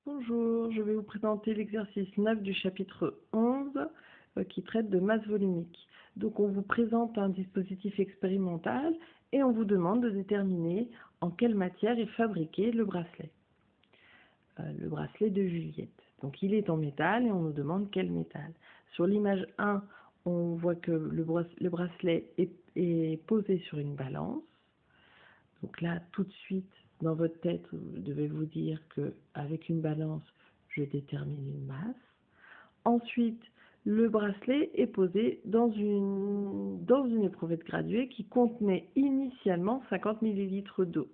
Bonjour, je vais vous présenter l'exercice 9 du chapitre 11 qui traite de masse volumique. Donc on vous présente un dispositif expérimental et on vous demande de déterminer en quelle matière est fabriqué le bracelet de Juliette. Donc il est en métal et on nous demande quel métal. Sur l'image 1, on voit que le bracelet est posé sur une balance. Donc là, tout de suite, dans votre tête, vous devez vous dire qu'avec une balance, je détermine une masse. Ensuite, le bracelet est posé dans une éprouvette graduée qui contenait initialement 50 ml d'eau.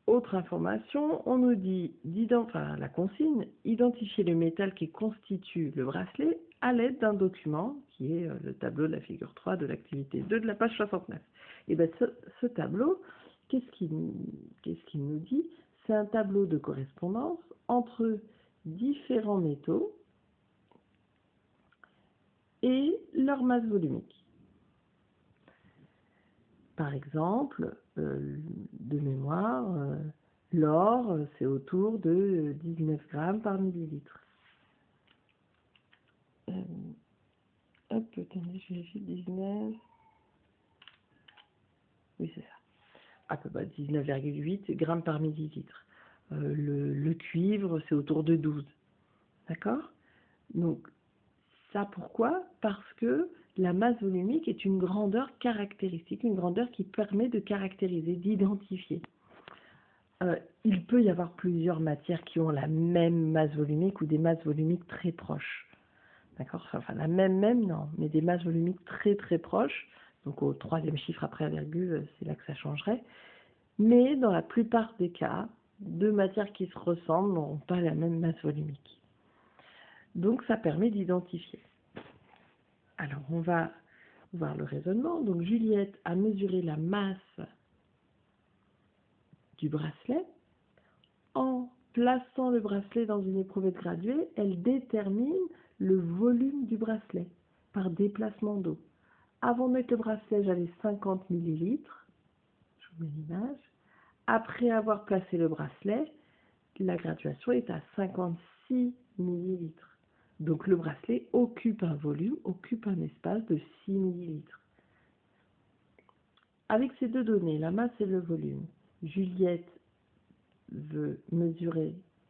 Autre information, on nous dit, la consigne, identifier le métal qui constitue le bracelet à l'aide d'un document qui est le tableau de la figure 3 de l'activité 2 de la page 69. Et bien ce tableau, qu'est-ce qu'il nous dit? C'est un tableau de correspondance entre différents métaux et leur masse volumique. Par exemple, de mémoire, l'or, c'est autour de 19 grammes par millilitre. Hop, attendez, je vérifie, 19... Oui, c'est ça. À peu près 19,8 grammes par millilitre. Le cuivre, c'est autour de 12. D'accord? Donc, ça pourquoi? Parce que la masse volumique est une grandeur caractéristique, une grandeur qui permet de caractériser, d'identifier. Il peut y avoir plusieurs matières qui ont la même masse volumique ou des masses volumiques très proches. D'accord? Enfin, la même, non, mais des masses volumiques très très proches. Donc au troisième chiffre après la virgule, c'est là que ça changerait. Mais dans la plupart des cas, deux matières qui se ressemblent n'auront pas la même masse volumique. Donc ça permet d'identifier. Alors on va voir le raisonnement. Donc Juliette a mesuré la masse du bracelet. En plaçant le bracelet dans une éprouvette graduée, elle détermine le volume du bracelet par déplacement d'eau. Avant de mettre le bracelet, j'avais 50 ml. Je vous mets l'image. Après avoir placé le bracelet, la graduation est à 56 ml. Donc le bracelet occupe un volume, occupe un espace de 6 ml. Avec ces deux données, la masse et le volume, Juliette veut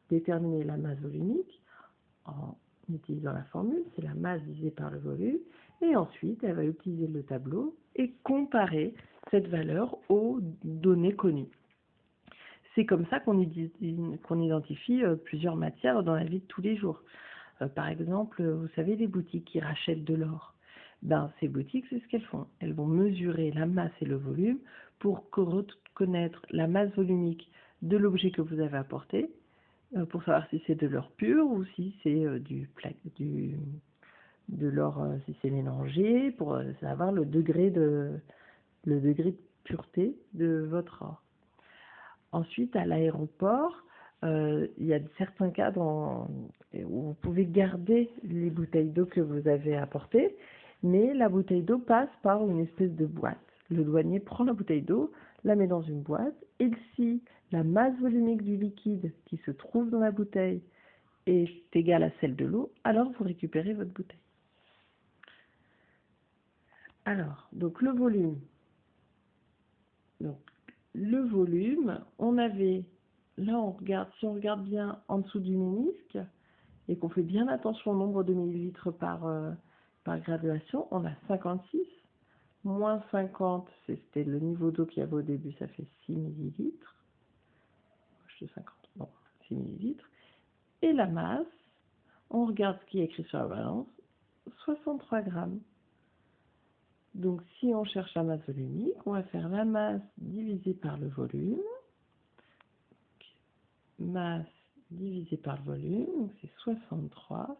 déterminer la masse volumique en utilisant la formule, c'est la masse divisée par le volume, et ensuite elle va utiliser le tableau et comparer cette valeur aux données connues. C'est comme ça qu'on identifie plusieurs matières dans la vie de tous les jours. Par exemple, vous savez, les boutiques qui rachètent de l'or. Ces boutiques, c'est ce qu'elles font. Elles vont mesurer la masse et le volume pour connaître la masse volumique de l'objet que vous avez apporté, pour savoir si c'est de l'or pur ou si c'est de l'or, si c'est mélangé, pour savoir le degré de pureté de votre or. Ensuite, à l'aéroport, il y a certains cas où vous pouvez garder les bouteilles d'eau que vous avez apportées, mais la bouteille d'eau passe par une espèce de boîte. Le douanier prend la bouteille d'eau, la met dans une boîte, et si la masse volumique du liquide qui se trouve dans la bouteille est égale à celle de l'eau, alors vous récupérez votre bouteille. Alors, donc le volume. Donc, le volume, on avait, là on regarde, si on regarde bien en dessous du ménisque, et qu'on fait bien attention au nombre de millilitres par graduation, on a 56. Moins 50, c'était le niveau d'eau qu'il y avait au début, ça fait 6 millilitres. Je dis 50, non, 6 millilitres. Et la masse, on regarde ce qui est écrit sur la balance, 63 grammes. Donc si on cherche la masse volumique, on va faire la masse divisée par le volume. Masse divisée par le volume, donc c'est 63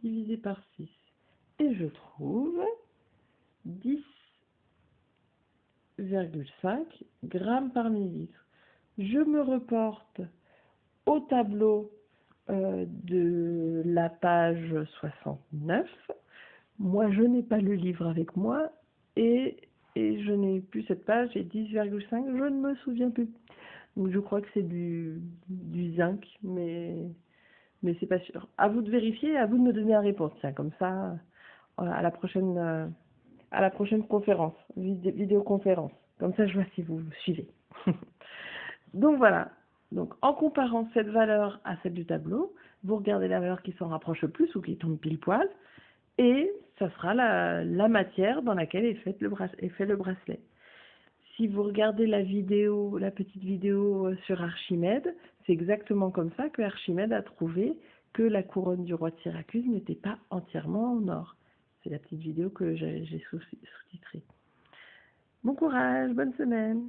divisé par 6. Et je trouve 10,5 grammes par millilitre. Je me reporte au tableau de la page 69. Moi, je n'ai pas le livre avec moi et je n'ai plus cette page, j'ai 10,5, je ne me souviens plus. Donc, je crois que c'est du zinc, mais c'est pas sûr. À vous de vérifier, à vous de me donner la réponse. Tiens, comme ça, à la prochaine conférence, vidéoconférence. Comme ça, je vois si vous suivez. Donc voilà. Donc en comparant cette valeur à celle du tableau, vous regardez la valeur qui s'en rapproche le plus ou qui tombe pile poil, et ça sera la matière dans laquelle est fait le bracelet. Si vous regardez la vidéo, la petite vidéo sur Archimède, c'est exactement comme ça que Archimède a trouvé que la couronne du roi de Syracuse n'était pas entièrement en or. C'est la petite vidéo que j'ai sous-titrée. Bon courage, bonne semaine!